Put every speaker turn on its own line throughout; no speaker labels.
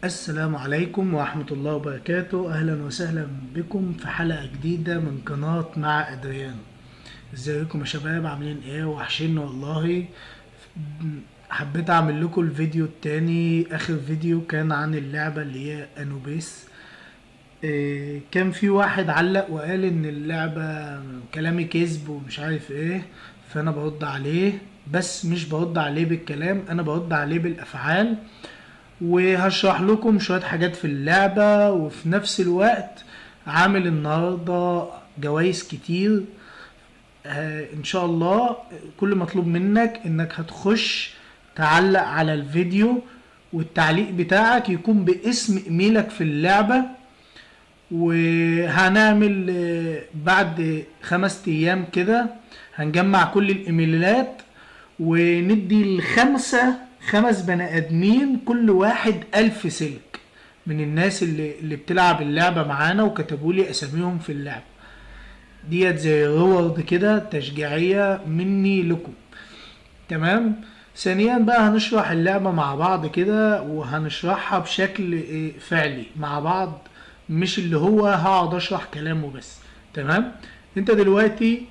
السلام عليكم ورحمة الله وبركاته. أهلا وسهلا بكم في حلقة جديدة من قناة مع أدريانو. ازيكم يا شباب؟ عاملين ايه؟ وحشين والله. حبيت اعمل لكم الفيديو التاني. اخر فيديو كان عن اللعبة اللي هي انوبيس. كان في واحد علق وقال ان اللعبة كلامي كذب ومش عارف ايه، فانا برد عليه، بس مش برد عليه بالكلام، انا برد عليه بالافعال. وهشرح لكم شوية حاجات في اللعبة، وفي نفس الوقت عامل النهاردة جوائز كتير. ان شاء الله كل مطلوب منك انك هتخش تعلق على الفيديو، والتعليق بتاعك يكون باسم ايميلك في اللعبة. وهنعمل بعد 5 ايام كده هنجمع كل الايميلات، وندي خمس بني ادمين كل واحد 1000 سلك من الناس اللي بتلعب اللعبة معانا وكتبوا لي اساميهم في اللعبة ديت، زي ريورد كده تشجيعية مني لكم. تمام. ثانيا بقى هنشرح اللعبة مع بعض كده، وهنشرحها بشكل فعلي مع بعض، مش اللي هو هقعد اشرح كلامه بس. تمام. انت دلوقتي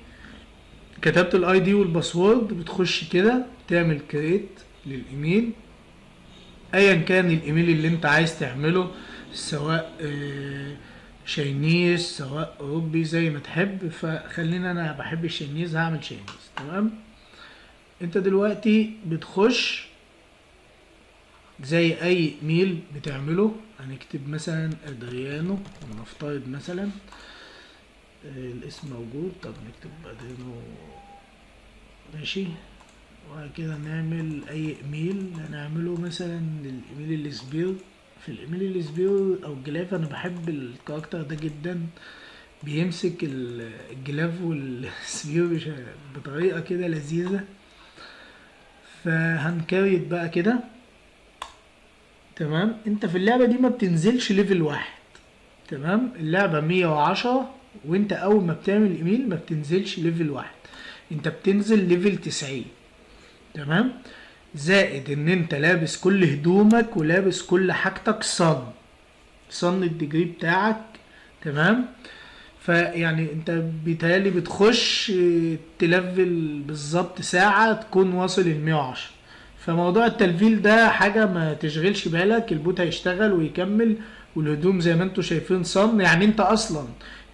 كتبت الاي دي والباسورد، بتخش كده تعمل كريت للايميل، ايا كان الايميل اللي انت عايز تعمله، سواء شاينيز سواء اوروبي زي ما تحب. فخلينا انا بحب الشاينيز، هعمل شاينيز. تمام. انت دلوقتي بتخش زي اي ميل بتعمله، هنكتب مثلا ادريانو، نفترض مثلا الاسم موجود، طب نكتب ادريانو ماشي. وبعد كده نعمل اي ايميل، هنعمله مثلا الايميل السبير. في الايميل السبير او الجلاف، انا بحب الكاركتر ده جدا، بيمسك الجلاف والسبير بطريقة كده لذيذة. فهنكريت بقى كده. تمام. انت في اللعبة دي ما بتنزلش ليفل 1. تمام. اللعبة 110، وانت اول ما بتعمل ايميل ما بتنزلش ليفل 1، انت بتنزل ليفل 90. تمام. زائد ان انت لابس كل هدومك ولابس كل حاجتك صن الديجري بتاعك. تمام. فيعني انت بيتهيألي بتخش تلفل بالظبط ساعة تكون واصل ال110. فموضوع التلفيل ده حاجة ما تشغلش بالك، البوت هيشتغل ويكمل، والهدوم زي ما انتوا شايفين صن. يعني انت اصلا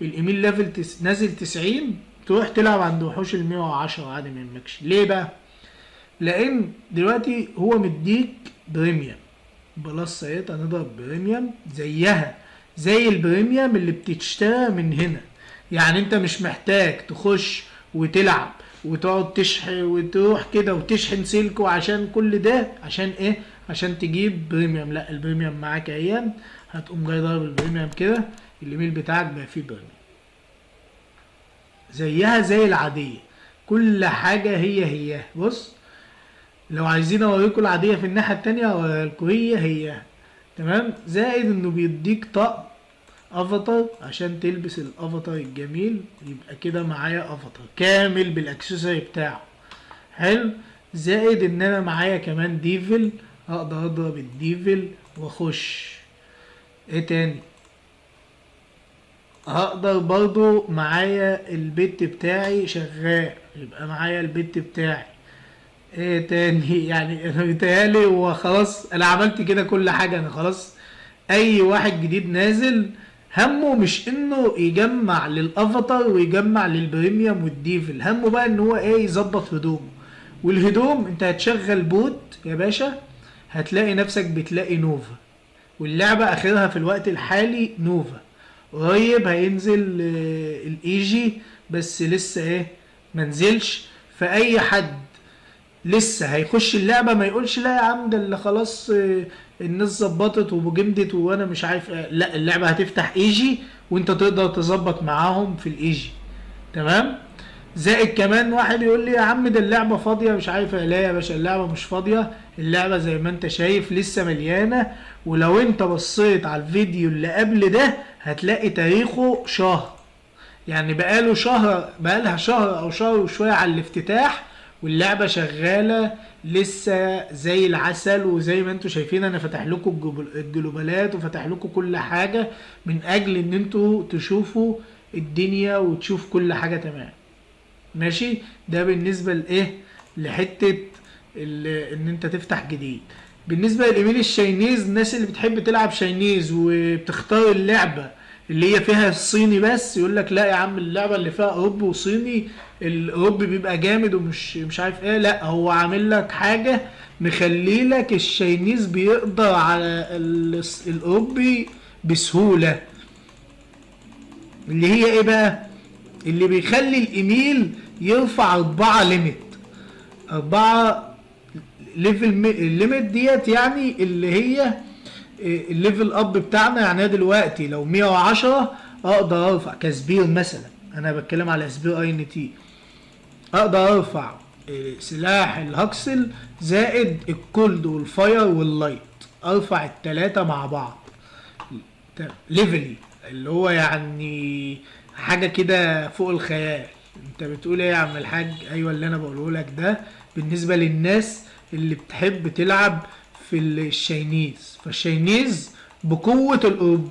الايميل ليفل نازل 90، تروح تلعب عند وحوش ال110 عادي ما يهمكش. ليه بقى؟ لان دلوقتي هو مديك بريميوم بلس سايت، هنضرب بريميوم زيها زي البريميوم اللي بتشترى من هنا. يعني انت مش محتاج تخش وتلعب وتقعد تشحن وتروح كده وتشحن سلكه عشان كل ده. عشان ايه؟ عشان تجيب بريميوم. لا، البريميوم معاك ايام، هتقوم جاي ضارب البريميوم كده، الايميل بتاعك بقى فيه بريميوم زيها زي العادية، كل حاجة هي. بص، لو عايزين اوريكم العادية في الناحية التانية اوريكم هي. تمام. زائد انه بيديك طقم افاتار عشان تلبس الافاتار الجميل، يبقى كده معايا افاتار كامل بالاكسسوري بتاعه. حلو. زائد ان انا معايا كمان ديفل، اقدر اضرب الديفل واخش. ايه تاني؟ هقدر برضو معايا البت بتاعي شغال، يبقى معايا البت بتاعي. ايه تاني؟ يعني انا بيتهيألي هو خلاص انا عملت كده كل حاجة. انا خلاص اي واحد جديد نازل همه مش انه يجمع للافاتار ويجمع للبريميوم والديفل، همه بقى ان هو ايه؟ يظبط هدومه. والهدوم انت هتشغل بوت يا باشا، هتلاقي نفسك بتلاقي نوفا، واللعبة اخرها في الوقت الحالي نوفا. قريب هينزل الايجي، بس لسه ايه؟ منزلش. فاي حد لسه هيخش اللعبة ما يقولش لا يا عم ده اللي خلاص الناس ظبطت وجمدت وانا مش عارف لا، اللعبة هتفتح ايجي وانت تقدر تظبط معاهم في الايجي. تمام. زائد كمان واحد يقول لي يا عم ده اللعبة فاضية مش عارف. لا يا باشا، اللعبة مش فاضية، اللعبة زي ما انت شايف لسه مليانة. ولو انت بصيت على الفيديو اللي قبل ده هتلاقي تاريخه شهر، يعني بقالها شهر او شهر وشوية على الافتتاح، واللعبة شغالة لسه زي العسل، وزي ما انتوا شايفين انا فاتح لكم الجلوبالات وفاتح لكم كل حاجة من اجل ان انتوا تشوفوا الدنيا وتشوف كل حاجة تمام. ماشي. ده بالنسبة لايه، لحتة ان انت تفتح جديد. بالنسبة للايميل الشاينيز، الناس اللي بتحب تلعب شاينيز وبتختار اللعبة اللي هي فيها الصيني بس، يقول لك لا يا عم اللعبة اللي فيها اوروبي وصيني، الاوروبي بيبقى جامد ومش مش عارف ايه. لا، هو عامل لك حاجة مخلي لك الشاينيز بيقدر على الاوروبي بسهولة. اللي هي ايه بقى؟ اللي بيخلي الايميل يرفع 4 ليميت. 4 ليفل الليميت ديت، يعني اللي هي الليفل اب بتاعنا. يعني أنا دلوقتي لو 110 اقدر ارفع كسبير مثلا، انا بتكلم على سبير اي ان تي، اقدر ارفع سلاح الهكسل زائد الكولد والفاير واللايت، ارفع التلاتة مع بعض ليفلي، اللي هو يعني حاجة كده فوق الخيال. انت بتقول ايه يا عم الحاج؟ ايوه، اللي انا بقوله لك ده بالنسبة للناس اللي بتحب تلعب في الشاينيز. فالشاينيز بقوة الاوروبي.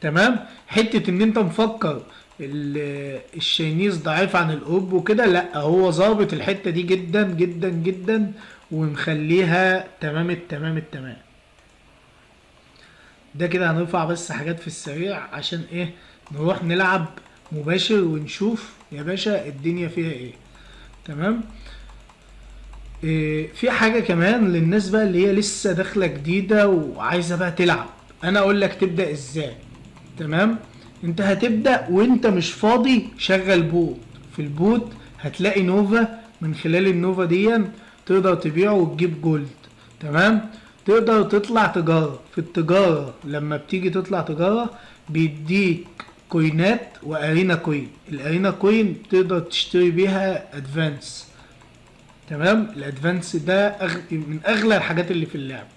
تمام. حتة ان انت مفكر الشاينيز ضعيف عن الاوروبي وكده، لا، هو ظابط الحتة دي جدا جدا جدا ومخليها تمام التمام التمام. ده كده هنرفع بس حاجات في السريع عشان ايه، نروح نلعب مباشر ونشوف يا باشا الدنيا فيها ايه. تمام. إيه، في حاجة كمان للناس بقى اللي هي لسه داخلة جديدة وعايزة بقى تلعب، انا اقول لك تبدأ ازاي. تمام. انت هتبدأ وانت مش فاضي، شغل بوت. في البوت هتلاقي نوفا، من خلال النوفا دي تقدر تبيعه وتجيب جولد. تمام. تقدر تطلع تجارة. في التجارة لما بتيجي تطلع تجارة بيديك كوينات وارينا كوين. الارينا كوين تقدر تشتري بيها ادفانس. تمام. الادفانس ده من اغلى الحاجات اللي في اللعبة.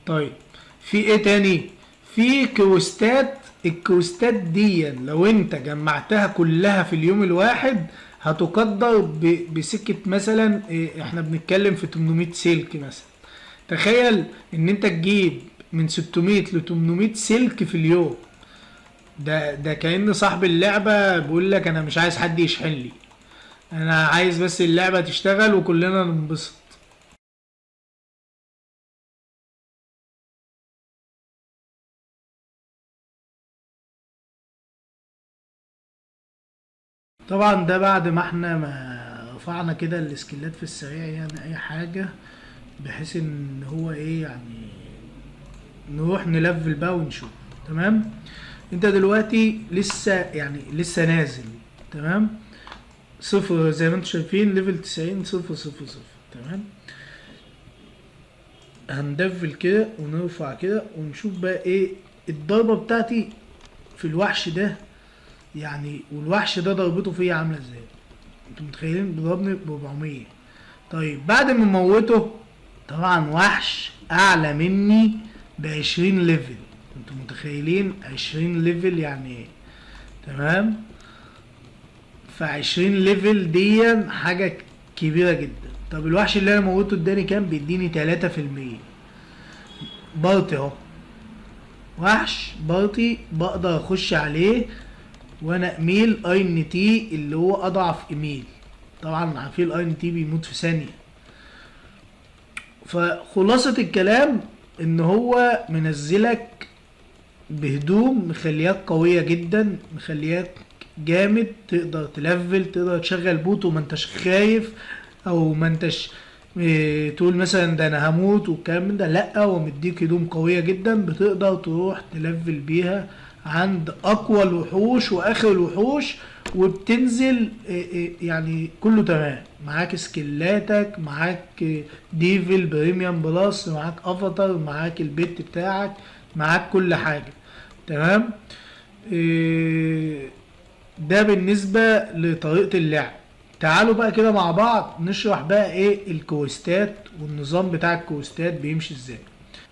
طيب، في ايه تاني؟ في كوستات. الكوستات دي لو انت جمعتها كلها في اليوم الواحد هتقدر بسكة مثلا احنا بنتكلم في 800 سلك مثلا. تخيل ان انت تجيب من 600 ل 800 سلك في اليوم. ده كأن صاحب اللعبة بيقول لك انا مش عايز حد يشحن لي، انا عايز بس اللعبة تشتغل وكلنا ننبسط. طبعا ده بعد ما احنا ما رفعنا كده السكيلات في السريع، يعني اي حاجة بحيث ان هو ايه يعني نروح نلفل بقى ونشوف. تمام. انت دلوقتي لسه يعني لسه نازل. تمام. صفر زي ما انتم شايفين، ليفل 90 صفر صفر صفر. تمام. هندفل كده ونرفع كده ونشوف بقى ايه الضربة بتاعتي في الوحش ده. يعني والوحش ده ضربته فيا عاملة ازاي؟ انتوا متخيلين بيضربني ب 400. طيب بعد ما موته، طبعا وحش اعلى مني ب20 ليفل. انتوا متخيلين 20 ليفل يعني ايه؟ تمام. ف20 ليفل دي حاجة كبيرة جدا. طب الوحش اللي انا موته اداني كام؟ بيديني 3%. بارتي اهو، وحش بارتي بقدر اخش عليه وانا ايميل اي ان تي اللي هو اضعف ايميل. طبعا عارفين الاي ان تي بيموت في ثانية. فخلاصة الكلام ان هو منزلك بهدوم مخلياك قوية جدا، مخلياك جامد، تقدر تلفل، تقدر تشغل بوت وما انتش خايف او ما انتش تقول مثلا ده انا هموت والكلام من ده. لا، هو مديك هدوم قوية جدا بتقدر تروح تلفل بيها عند اقوى الوحوش واخر الوحوش، وبتنزل يعني كله تمام. معاك سكيلاتك، معاك ديفل بريميوم بلس، معاك افاتار، معاك البيت بتاعك، معاك كل حاجة. تمام. ده بالنسبة لطريقة اللعب. تعالوا بقى كده مع بعض نشرح بقى ايه الكوستات والنظام بتاع الكوستات بيمشي ازاي.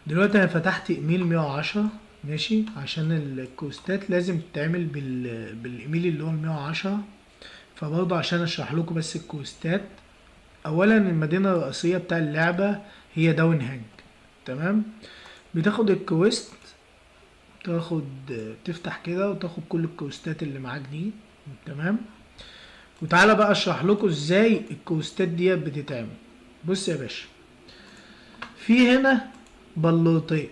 دلوقتي انا فتحت ايميل 110. ماشي. عشان الكوستات لازم تتعمل بالايميل اللي هو 110. فبرضه عشان اشرح لكم بس الكوستات، اولا المدينة الرئيسية بتاع اللعبة هي داون هانج. تمام. بتاخد الكويست، تفتح كده وتاخد كل الكوستات اللي معاك دي. تمام. وتعالى بقى اشرح لكم ازاي الكوستات ديت بتتعمل. بص يا باشا، في هنا بلوطين.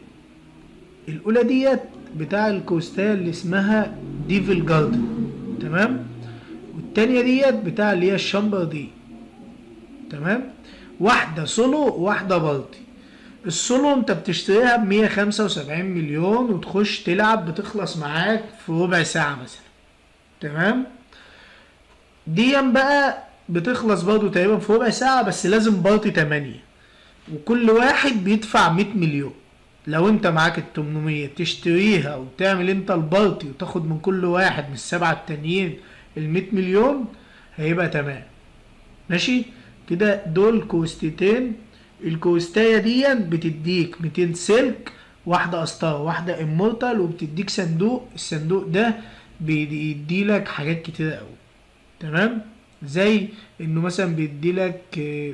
الاولى ديت بتاع الكوستايه اللي اسمها ديفل جاردن. تمام. والتانية ديت بتاع اللي هي الشامبر دي. تمام. واحدة سولو وواحدة بارتي. السولو انت بتشتريها ب175 مليون وتخش تلعب، بتخلص معاك في ربع ساعة مثلا. تمام. دي بقى بتخلص برضو تقريبا في ربع ساعة، بس لازم بارتي 8 وكل واحد بيدفع 100 مليون. لو انت معاك ال800 تشتريها وتعمل انت البارتي وتاخد من كل واحد من السبعة التانيين ال100 مليون، هيبقى تمام. ماشي كده. دول كوستتين. الكوستاية دي بتديك 200 سلك، واحدة قسطرة واحدة امورتال، وبتديك صندوق. الصندوق ده بيديلك حاجات كتيرة اوي. تمام. زي انه مثلا بيديلك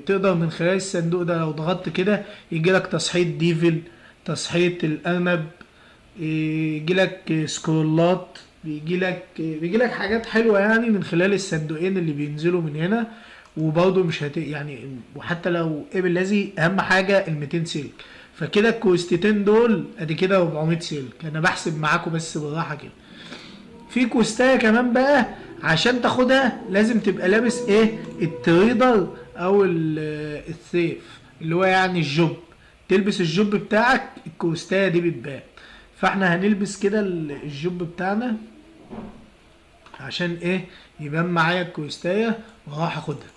تقدر من خلال الصندوق ده لو ضغطت كده يجيلك تصحيح ديفل، تصحيح الارنب، يجيلك سكرولات، بيجيلك حاجات حلوة يعني من خلال الصندوقين اللي بينزلوا من هنا. وبرضه مش يعني، وحتى لو قبل لازي اهم حاجة ال200 سلك. فكده الكوستتين دول ادي كده 400 سلك. انا بحسب معاكم بس بالراحة كده. في كوستاية كمان بقى عشان تاخدها لازم تبقى لابس ايه؟ التريدر او السيف اللي هو يعني الجوب. تلبس الجوب بتاعك الكوستاية دي بتبان. فاحنا هنلبس كده الجوب بتاعنا عشان ايه؟ يبان معايا الكوستاية وراح اخدها.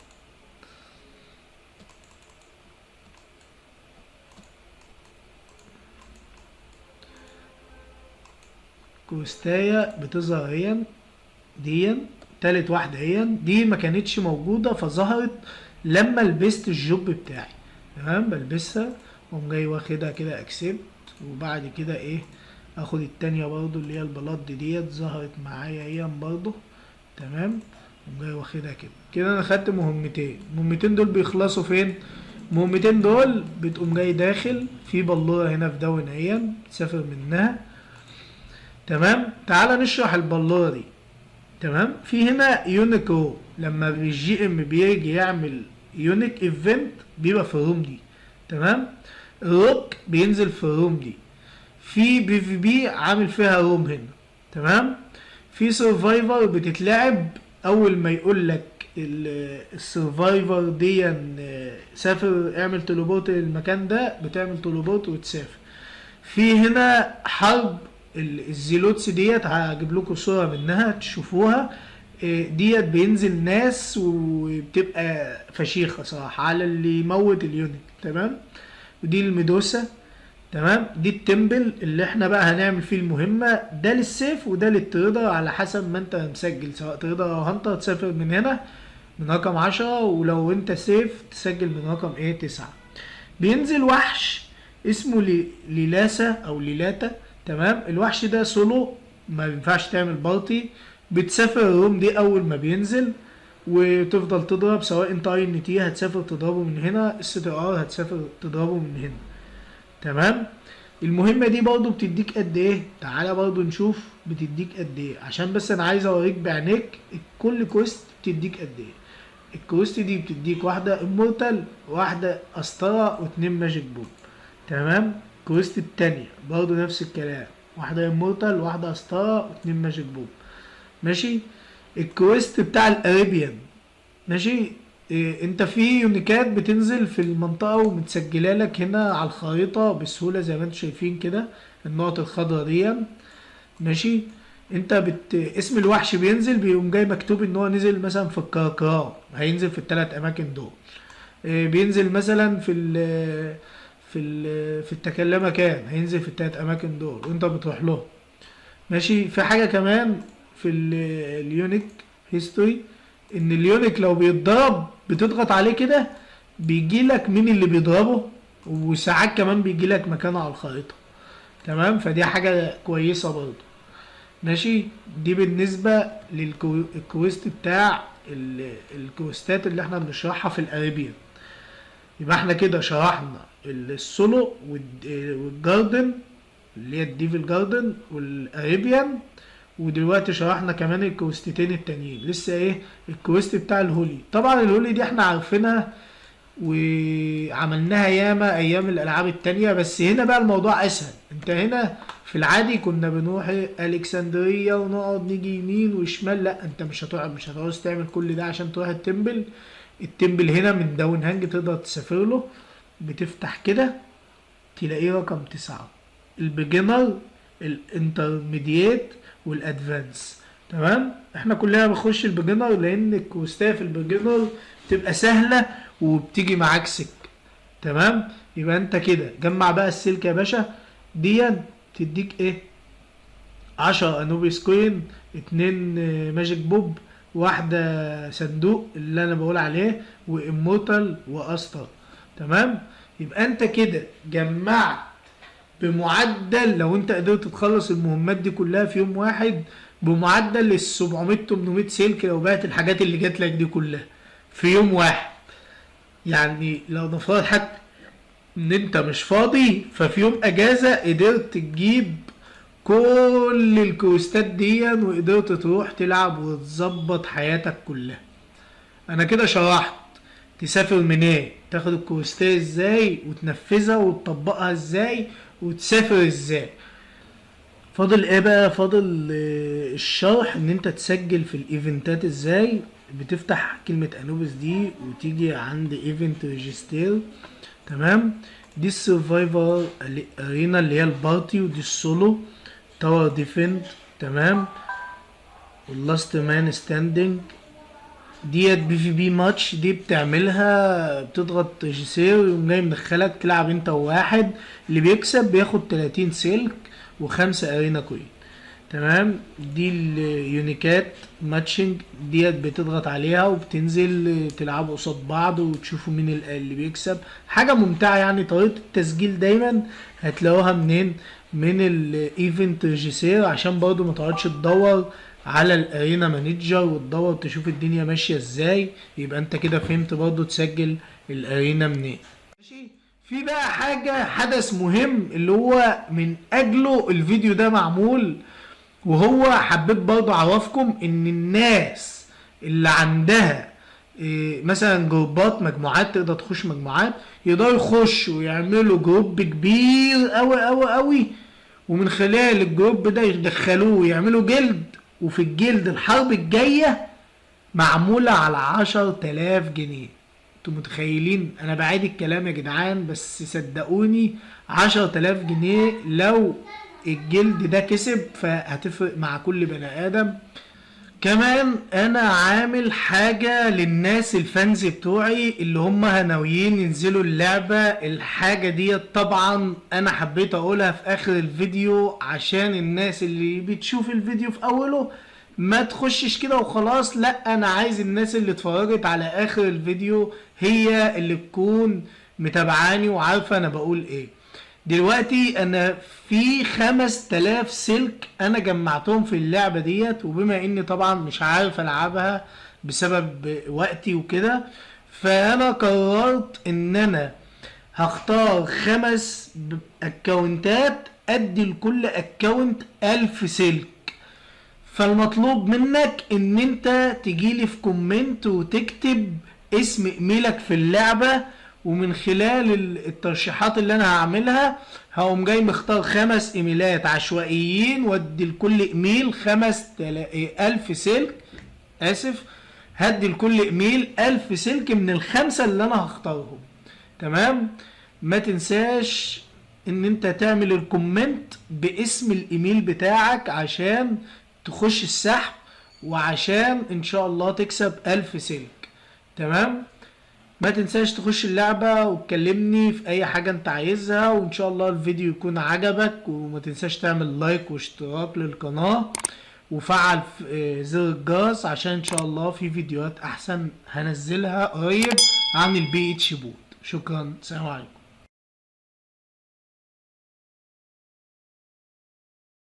كوستاية بتظهر هي دي، تالت واحدة هي دي ما كانتش موجودة فظهرت لما لبست الجوب بتاعي. تمام. بلبسها وقوم جاي واخدها كده اكسبت، وبعد كده ايه؟ اخد التانية برضو اللي هي البلد ديت ظهرت معايا هي برضو. تمام. قوم جاي واخدها كده. كده انا خدت مهمتين. المهمتين دول بيخلصوا فين؟ المهمتين دول بتقوم جاي داخل في بلورة هنا في داون هي تسافر منها. تمام. تعال نشرح البلورة دي. تمام. في هنا يونيكو لما الجي ام بيجي يعمل يونيك ايفنت بيبقى في الروم دي. تمام. الروك بينزل في الروم دي. في بي في بي عامل فيها روم هنا. تمام. في سرفايفر بتتلعب اول ما يقول لك السرفايفر دي سافر اعمل تليبورت للمكان ده، بتعمل تليبورت وتسافر. في هنا حرب الزيلوتس ديت هجيب لكم صورة منها تشوفوها. ديت بينزل ناس وبتبقى فشيخة صراحة على اللي يموت اليونت. تمام. ودي الميدوسا. تمام. دي التمبل اللي احنا بقى هنعمل فيه المهمة. ده للسيف وده للتريدر على حسب ما انت مسجل، سواء تريدر او هانتر تسافر من هنا من رقم 10، ولو انت سيف تسجل من رقم 9. بينزل وحش اسمه ليلاسا او ليلاتا. تمام. الوحش ده سولو ما ينفعش تعمل بارتي. بتسافر الروم دي اول ما بينزل وتفضل تضرب، سواء انت اي ان تي هتسافر تضربه من هنا، السي تي ار هتسافر تضربه من هنا. تمام. المهمة دي برضو بتديك قد ايه؟ تعالى برضو نشوف بتديك قد ايه، عشان بس انا عايز اوريك بعينيك كل كويست بتديك قد ايه. الكويست دي بتديك واحدة امورتال، واحدة قسطرة، واتنين ماجيك بوب. تمام. الكويست التانية برضو نفس الكلام، واحدة امورتال واحدة قسطرة واتنين ماجيك بوب. ماشي. الكويست بتاع الاريبيان. ماشي. انت في يونيكات بتنزل في المنطقة ومتسجلة لك هنا على الخريطة بسهولة زي ما انتم شايفين كده، النقط الخضراء دي. ماشي. انت اسم الوحش بينزل بيقوم جاي مكتوب ان هو نزل مثلا في الكركران، هينزل في الثلاث اماكن دول. بينزل مثلا في التكلمة كان هينزل في الثلاث اماكن دول وانت بتروح له. ماشي. في حاجة كمان في اليونيك هيستوري، ان اليونيك لو بيتضرب بتضغط عليه كده بيجيلك مين اللي بيضربه، وساعات كمان بيجيلك مكانه على الخريطة. تمام. فدي حاجة كويسة برضو. ماشي. دي بالنسبة للكويست بتاع الكويستات اللي احنا بنشرحها في الاريبيان. يبقى احنا كده شرحنا السولو والجاردن اللي هي الديفل جاردن والاريبيان، ودلوقتي شرحنا كمان الكوستتين التانيين. لسه ايه الكوست بتاع الهولي. طبعا الهولي دي احنا عارفينها وعملناها ياما ايام الالعاب التانية، بس هنا بقى الموضوع اسهل. انت هنا في العادي كنا بنروح الكسندرية ونقعد نيجي يمين وشمال، لا انت مش هتعوز تعمل كل ده عشان تروح التمبل. التمبل هنا من داون هانج تقدر تسافر له، بتفتح كده تلاقيه رقم 9 البيجنر الانترميديات والادفانس. تمام، احنا كلنا بنخش البيجنر لان الكوستايه في البيجنر بتبقى سهله وبتيجي معاك سك. تمام، يبقى انت كده جمع بقى السلك يا باشا. دي تديك ايه 10 انوبيس كوين، 2 ماجيك بوب، واحده صندوق اللي انا بقول عليه، وامورتال واستر. تمام، يبقى انت كده جمعت بمعدل، لو انت قدرت تخلص المهمات دي كلها في يوم واحد، بمعدل ال 700 800 سلك لو بعت الحاجات اللي جات لك دي كلها في يوم واحد. يعني لو نفترض حتى ان انت مش فاضي، ففي يوم اجازة قدرت تجيب كل الكوستات دي وقدرت تروح تلعب وتظبط حياتك كلها. انا كده شرحت تسافر منين، تاخد الكوستات ازاي وتنفذها وتطبقها ازاي وتسافر ازاي. فاضل ايه بقى؟ فاضل الشرح ان انت تسجل في الايفنتات ازاي. بتفتح كلمة انوبيس دي وتيجي عند ايفنت ريجستير. تمام، دي السرفايفر ارينا اللي هي البارتي، ودي السولو تاور ديفند. تمام، واللاست مان ستاندنج ديت بي في بي ماتش. دي بتعملها بتضغط ريجيسير ويقوم جاي مدخلك تلعب انت وواحد، اللي بيكسب بياخد 30 سلك و5 ارينا كوين. تمام، دي اليونيكات ماتشنج ديت بتضغط عليها وبتنزل تلعبوا قصاد بعض وتشوفوا مين اللي بيكسب. حاجة ممتعة يعني. طريقة التسجيل دايما هتلاقوها منين؟ من الايفنت ريجيسير، عشان برضو ما تقعدش تدور على الارينا مانجر وتدور تشوف الدنيا ماشيه ازاي. يبقى انت كده فهمت برضو تسجل الارينا منين. ماشي، في بقى حدث مهم اللي هو من اجله الفيديو ده معمول، وهو حبيت برضو اعرفكم ان الناس اللي عندها مثلا جروبات مجموعات، تقدر تخش مجموعات، يقدروا يخشوا ويعملوا جروب كبير قوي قوي قوي، ومن خلال الجروب ده يدخلوه ويعملوا جلد، وفي الجلد الحرب الجاية معمولة على 10,000 جنيه. انتوا متخيلين؟ انا بعيد الكلام يا جدعان بس صدقوني 10,000 جنيه لو الجلد ده كسب فهتفرق مع كل بني ادم. كمان انا عامل حاجة للناس الفانز بتوعي اللي هم ناويين ينزلوا اللعبة. الحاجة دي طبعا انا حبيت اقولها في اخر الفيديو عشان الناس اللي بتشوف الفيديو في اوله ما تخشش كده وخلاص. لا، انا عايز الناس اللي اتفرجت على اخر الفيديو هي اللي تكون متابعاني وعارفة انا بقول ايه. دلوقتي انا في 5000 سلك انا جمعتهم في اللعبة ديت، وبما اني طبعا مش عارف العبها بسبب وقتي وكده، فانا قررت ان انا هختار 5 اكونتات ادي لكل اكونت 1000 سلك. فالمطلوب منك ان انت تجيلي في كومنت وتكتب اسم ايميلك في اللعبة، ومن خلال الترشيحات اللي انا هعملها هقوم جاي مختار 5 ايميلات عشوائيين وادي لكل ايميل 5000 سلك. هدي لكل ايميل 1000 سلك من ال5 اللي انا هختارهم. تمام، ما تنساش ان انت تعمل الكومنت باسم الايميل بتاعك عشان تخش السحب، وعشان ان شاء الله تكسب 1000 سلك. تمام، ما تنساش تخش اللعبة وتكلمني في اي حاجة انت عايزها، وان شاء الله الفيديو يكون عجبك. وما تنساش تعمل لايك واشتراك للقناة وفعل زر الجرس عشان ان شاء الله في فيديوهات احسن هنزلها قريب عن البي اتش بوت. شكرا، سلام عليكم.